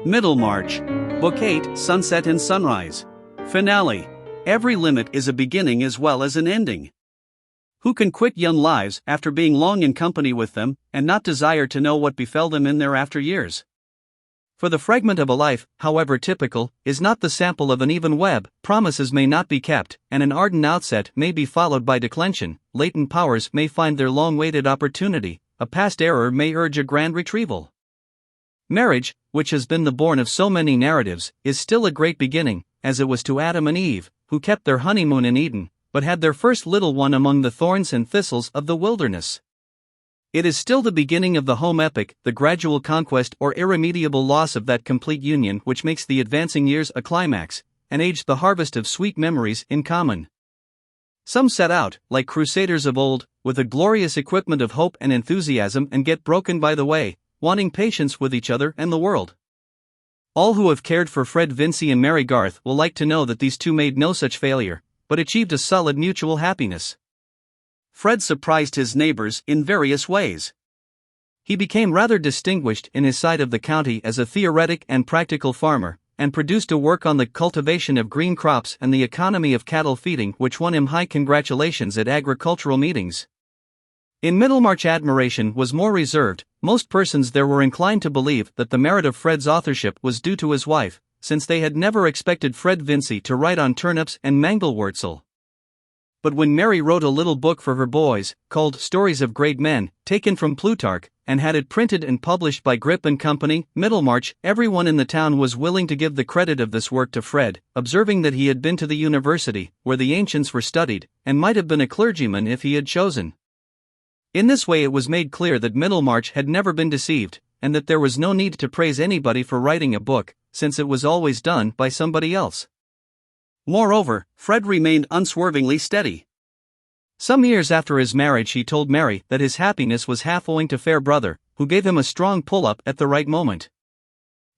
Middlemarch Book 8, Sunset and Sunrise. Finale. Every limit is a beginning as well as an ending. Who can quit young lives after being long in company with them, and not desire to know what befell them in their after years? For the fragment of a life, however typical, is not the sample of an even web. Promises may not be kept, and an ardent outset may be followed by declension. Latent powers may find their long-waited opportunity. A past error may urge a grand retrieval. Marriage, which has been the bourne of so many narratives, is still a great beginning, as it was to Adam and Eve, who kept their honeymoon in Eden, but had their first little one among the thorns and thistles of the wilderness. It is still the beginning of the home epic, the gradual conquest or irremediable loss of that complete union which makes the advancing years a climax, and age the harvest of sweet memories in common. Some set out, like crusaders of old, with a glorious equipment of hope and enthusiasm and get broken by the way, wanting patience with each other and the world. All who have cared for Fred Vincy and Mary Garth will like to know that these two made no such failure, but achieved a solid mutual happiness. Fred surprised his neighbors in various ways. He became rather distinguished in his side of the county as a theoretic and practical farmer, and produced a work on the cultivation of green crops and the economy of cattle feeding which won him high congratulations at agricultural meetings. In Middlemarch, admiration was more reserved. Most persons there were inclined to believe that the merit of Fred's authorship was due to his wife, since they had never expected Fred Vincy to write on turnips and mangelwurzel. But when Mary wrote a little book for her boys, called Stories of Great Men, taken from Plutarch, and had it printed and published by Grip and Company, Middlemarch, everyone in the town was willing to give the credit of this work to Fred, observing that he had been to the university, where the ancients were studied, and might have been a clergyman if he had chosen. In this way it was made clear that Middlemarch had never been deceived, and that there was no need to praise anybody for writing a book, since it was always done by somebody else. Moreover, Fred remained unswervingly steady. Some years after his marriage he told Mary that his happiness was half owing to fair brother, who gave him a strong pull-up at the right moment.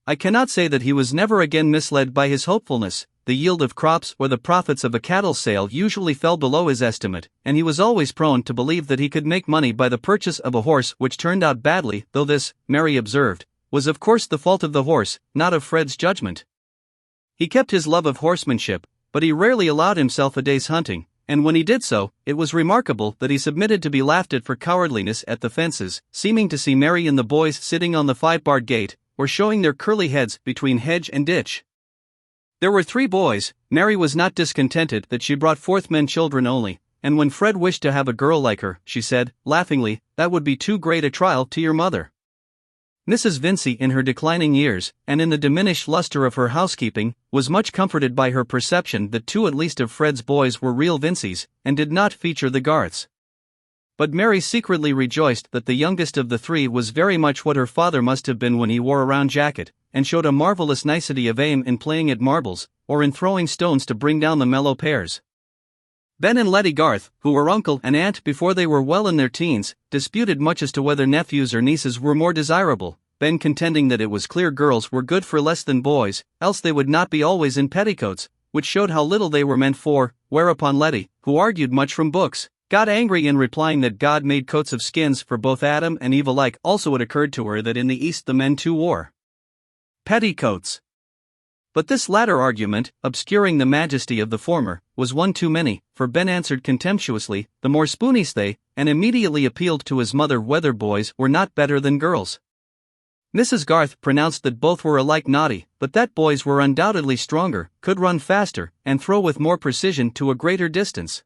I cannot say that he was never again misled by his hopefulness. The yield of crops or the profits of a cattle sale usually fell below his estimate, and he was always prone to believe that he could make money by the purchase of a horse which turned out badly, though this, Mary observed, was of course the fault of the horse, not of Fred's judgment. He kept his love of horsemanship, but he rarely allowed himself a day's hunting, and when he did so, it was remarkable that he submitted to be laughed at for cowardliness at the fences, seeming to see Mary and the boys sitting on the 5-barred gate, or showing their curly heads between hedge and ditch. There were 3 boys. Mary was not discontented that she brought forth men children only, and when Fred wished to have a girl like her, she said, laughingly, that would be too great a trial to your mother. Mrs. Vincy, in her declining years, and in the diminished luster of her housekeeping, was much comforted by her perception that 2 at least of Fred's boys were real Vincys, and did not feature the Garths. But Mary secretly rejoiced that the youngest of the 3 was very much what her father must have been when he wore a round jacket, and showed a marvelous nicety of aim in playing at marbles, or in throwing stones to bring down the mellow pears. Ben and Letty Garth, who were uncle and aunt before they were well in their teens, disputed much as to whether nephews or nieces were more desirable, Ben contending that it was clear girls were good for less than boys, else they would not be always in petticoats, which showed how little they were meant for, whereupon Letty, who argued much from books, got angry in replying that God made coats of skins for both Adam and Eve alike. Also it occurred to her that in the East the men too wore petticoats. But this latter argument, obscuring the majesty of the former, was one too many, for Ben answered contemptuously, the more spoonies they, and immediately appealed to his mother whether boys were not better than girls. Mrs. Garth pronounced that both were alike naughty, but that boys were undoubtedly stronger, could run faster, and throw with more precision to a greater distance.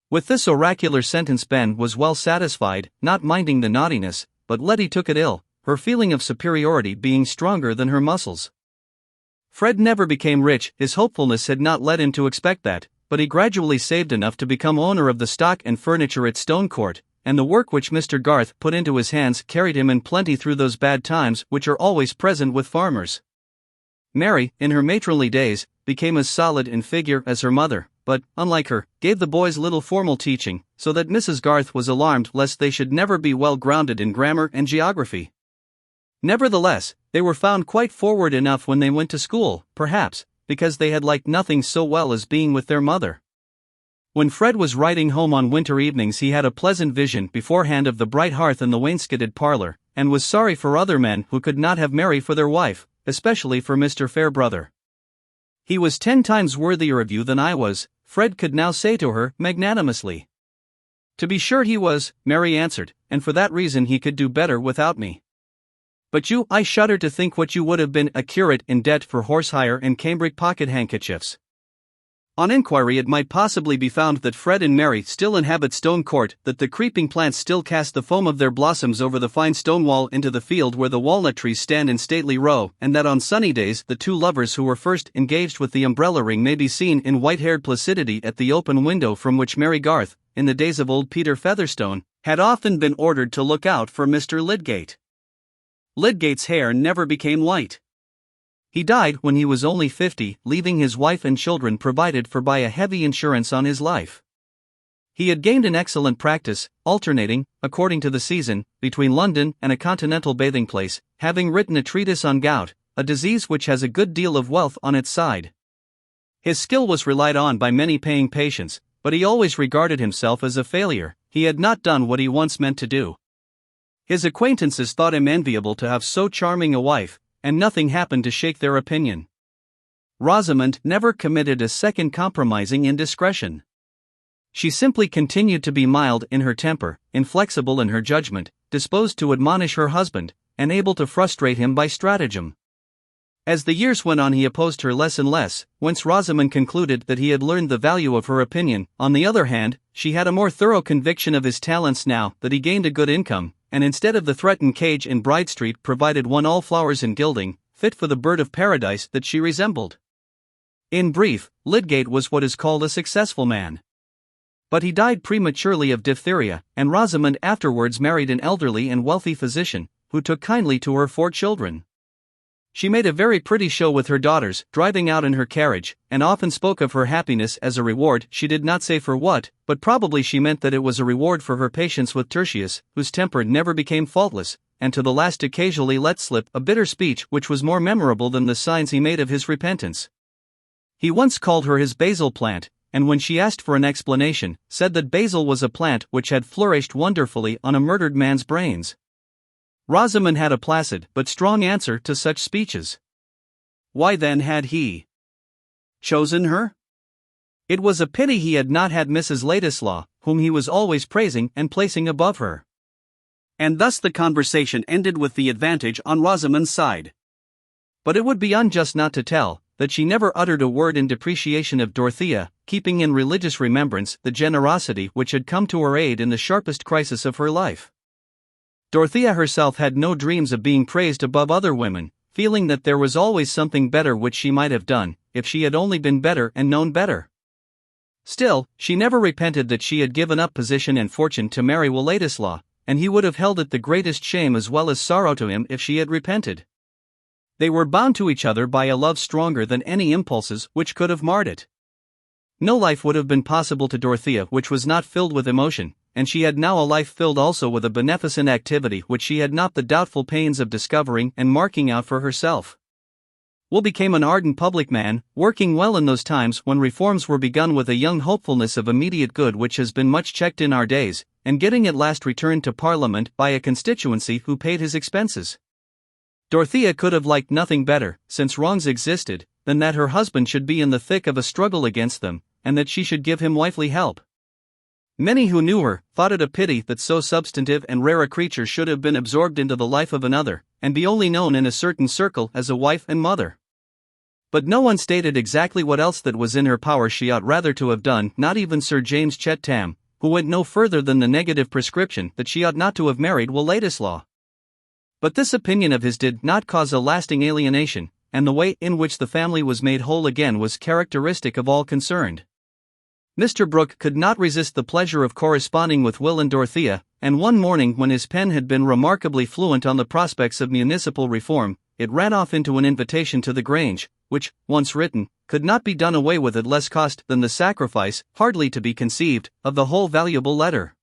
With this oracular sentence Ben was well satisfied, not minding the naughtiness, but Letty took it ill, her feeling of superiority being stronger than her muscles. Fred never became rich. His hopefulness had not led him to expect that, but he gradually saved enough to become owner of the stock and furniture at Stone Court, and the work which Mr. Garth put into his hands carried him in plenty through those bad times which are always present with farmers. Mary, in her matronly days, became as solid in figure as her mother, but, unlike her, gave the boys little formal teaching, so that Mrs. Garth was alarmed lest they should never be well grounded in grammar and geography. Nevertheless, they were found quite forward enough when they went to school, perhaps, because they had liked nothing so well as being with their mother. When Fred was riding home on winter evenings he had a pleasant vision beforehand of the bright hearth and the wainscoted parlor, and was sorry for other men who could not have Mary for their wife, especially for Mr. Fairbrother. He was 10 times worthier of you than I was, Fred could now say to her, magnanimously. To be sure he was, Mary answered, and for that reason he could do better without me. But you, I shudder to think what you would have been, a curate in debt for horse hire and cambric pocket handkerchiefs. On inquiry it might possibly be found that Fred and Mary still inhabit Stone Court, that the creeping plants still cast the foam of their blossoms over the fine stone wall into the field where the walnut trees stand in stately row, and that on sunny days the two lovers who were first engaged with the umbrella ring may be seen in white-haired placidity at the open window from which Mary Garth, in the days of old Peter Featherstone, had often been ordered to look out for Mr. Lydgate. Lydgate's hair never became white. He died when he was only 50, leaving his wife and children provided for by a heavy insurance on his life. He had gained an excellent practice, alternating, according to the season, between London and a continental bathing place, having written a treatise on gout, a disease which has a good deal of wealth on its side. His skill was relied on by many paying patients, but he always regarded himself as a failure. He had not done what he once meant to do. His acquaintances thought him enviable to have so charming a wife, and nothing happened to shake their opinion. Rosamond never committed a second compromising indiscretion. She simply continued to be mild in her temper, inflexible in her judgment, disposed to admonish her husband, and able to frustrate him by stratagem. As the years went on he opposed her less and less, whence Rosamond concluded that he had learned the value of her opinion. On the other hand, she had a more thorough conviction of his talents now that he gained a good income, and instead of the threatened cage in Bride Street provided one all flowers and gilding, fit for the bird of paradise that she resembled. In brief, Lydgate was what is called a successful man. But he died prematurely of diphtheria, and Rosamond afterwards married an elderly and wealthy physician, who took kindly to her 4 children. She made a very pretty show with her daughters, driving out in her carriage, and often spoke of her happiness as a reward. She did not say for what, but probably she meant that it was a reward for her patience with Tertius, whose temper never became faultless, and to the last occasionally let slip a bitter speech which was more memorable than the signs he made of his repentance. He once called her his basil plant, and when she asked for an explanation, said that basil was a plant which had flourished wonderfully on a murdered man's brains. Rosamond had a placid but strong answer to such speeches. Why then had he chosen her? It was a pity he had not had Mrs. Ladislaw, whom he was always praising and placing above her. And thus the conversation ended with the advantage on Rosamond's side. But it would be unjust not to tell that she never uttered a word in depreciation of Dorothea, keeping in religious remembrance the generosity which had come to her aid in the sharpest crisis of her life. Dorothea herself had no dreams of being praised above other women, feeling that there was always something better which she might have done, if she had only been better and known better. Still, she never repented that she had given up position and fortune to marry Will Ladislaw, and he would have held it the greatest shame as well as sorrow to him if she had repented. They were bound to each other by a love stronger than any impulses which could have marred it. No life would have been possible to Dorothea which was not filled with emotion, and she had now a life filled also with a beneficent activity which she had not the doubtful pains of discovering and marking out for herself. Will became an ardent public man, working well in those times when reforms were begun with a young hopefulness of immediate good which has been much checked in our days, and getting at last returned to Parliament by a constituency who paid his expenses. Dorothea could have liked nothing better, since wrongs existed, than that her husband should be in the thick of a struggle against them, and that she should give him wifely help. Many who knew her thought it a pity that so substantive and rare a creature should have been absorbed into the life of another, and be only known in a certain circle as a wife and mother. But no one stated exactly what else that was in her power she ought rather to have done, not even Sir James Chettam, who went no further than the negative prescription that she ought not to have married Will Ladislaw. But this opinion of his did not cause a lasting alienation, and the way in which the family was made whole again was characteristic of all concerned. Mr. Brooke could not resist the pleasure of corresponding with Will and Dorothea, and one morning when his pen had been remarkably fluent on the prospects of municipal reform, it ran off into an invitation to the Grange, which, once written, could not be done away with at less cost than the sacrifice, hardly to be conceived, of the whole valuable letter.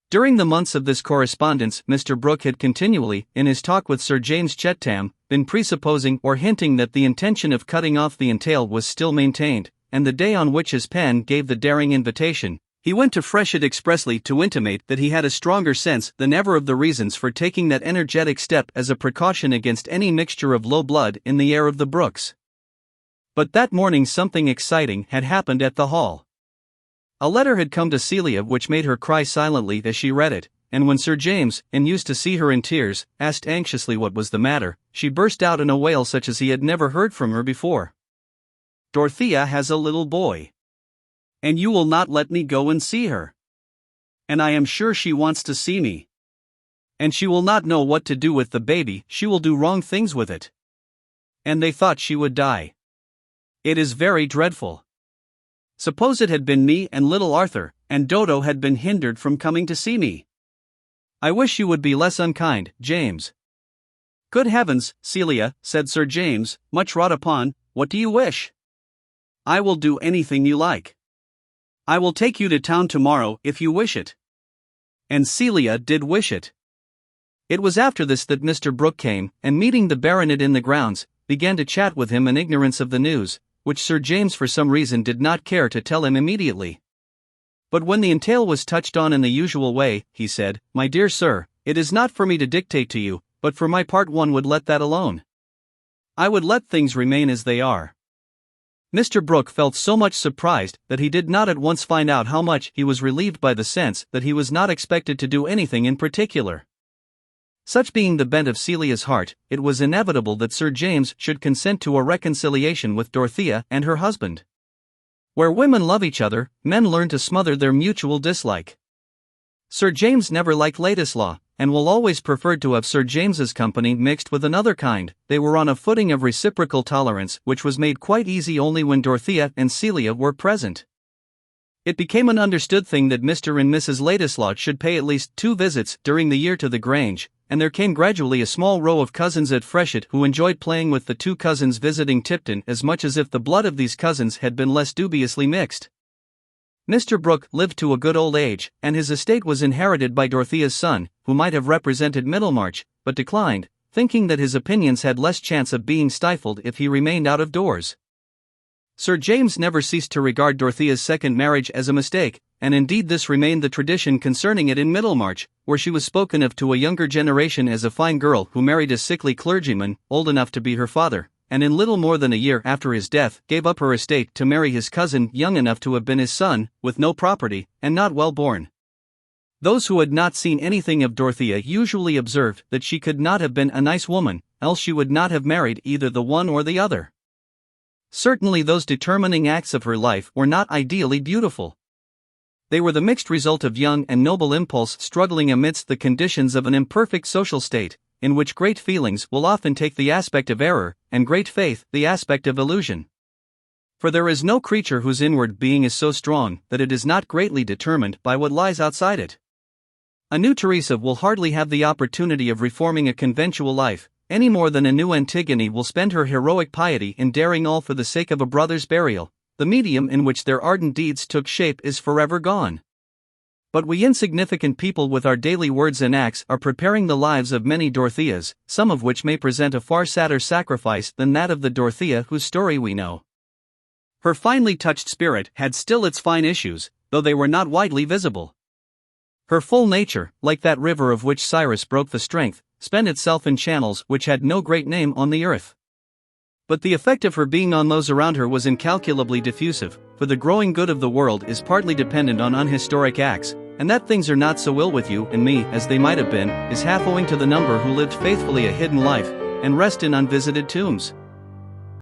During the months of this correspondence Mr. Brooke had continually, in his talk with Sir James Chettam, been presupposing or hinting that the intention of cutting off the entail was still maintained, and the day on which his pen gave the daring invitation, He went to Freshet expressly to intimate that he had a stronger sense than ever of the reasons for taking that energetic step as a precaution against any mixture of low blood in the air of the Brooks. But that morning something exciting had happened at the hall. A letter had come to Celia which made her cry silently as she read it, and when Sir James, used to see her in tears, asked anxiously what was the matter, she burst out in a wail such as he had never heard from her before. "Dorothea has a little boy. And you will not let me go and see her. And I am sure she wants to see me. And she will not know what to do with the baby, she will do wrong things with it. And they thought she would die. It is very dreadful. Suppose it had been me and little Arthur, and Dodo had been hindered from coming to see me. I wish you would be less unkind, James." "Good heavens, Celia," said Sir James, much wrought upon, "what do you wish?" "I will do anything you like. I will take you to town tomorrow if you wish it." And Celia did wish it. It was after this that Mr. Brooke came, and meeting the baronet in the grounds, began to chat with him in ignorance of the news, which Sir James for some reason did not care to tell him immediately. But when the entail was touched on in the usual way, he said, "My dear sir, it is not for me to dictate to you, but for my part one would let that alone. I would let things remain as they are." Mr. Brooke felt so much surprised that he did not at once find out how much he was relieved by the sense that he was not expected to do anything in particular. Such being the bent of Celia's heart, it was inevitable that Sir James should consent to a reconciliation with Dorothea and her husband. Where women love each other, men learn to smother their mutual dislike. Sir James never liked Ladislaw, and will always prefer to have Sir James's company mixed with another kind. They were on a footing of reciprocal tolerance which was made quite easy only when Dorothea and Celia were present. It became an understood thing that Mr. and Mrs. Ladislaw should pay at least 2 visits during the year to the Grange, and there came gradually a small row of cousins at Freshet who enjoyed playing with the 2 cousins visiting Tipton as much as if the blood of these cousins had been less dubiously mixed. Mr. Brooke lived to a good old age, and his estate was inherited by Dorothea's son, who might have represented Middlemarch, but declined, thinking that his opinions had less chance of being stifled if he remained out of doors. Sir James never ceased to regard Dorothea's second marriage as a mistake, and indeed this remained the tradition concerning it in Middlemarch, where she was spoken of to a younger generation as a fine girl who married a sickly clergyman, old enough to be her father, and in little more than a year after his death gave up her estate to marry his cousin young enough to have been his son, with no property, and not well born. Those who had not seen anything of Dorothea usually observed that she could not have been a nice woman, else she would not have married either the one or the other. Certainly those determining acts of her life were not ideally beautiful. They were the mixed result of young and noble impulse struggling amidst the conditions of an imperfect social state, in which great feelings will often take the aspect of error, and great faith the aspect of illusion. For there is no creature whose inward being is so strong that it is not greatly determined by what lies outside it. A new Teresa will hardly have the opportunity of reforming a conventual life, any more than a new Antigone will spend her heroic piety in daring all for the sake of a brother's burial. The medium in which their ardent deeds took shape is forever gone. But we insignificant people with our daily words and acts are preparing the lives of many Dorotheas, some of which may present a far sadder sacrifice than that of the Dorothea whose story we know. Her finely touched spirit had still its fine issues, though they were not widely visible. Her full nature, like that river of which Cyrus broke the strength, spent itself in channels which had no great name on the earth. But the effect of her being on those around her was incalculably diffusive, for the growing good of the world is partly dependent on unhistoric acts, and that things are not so ill with you and me as they might have been, is half owing to the number who lived faithfully a hidden life, and rest in unvisited tombs.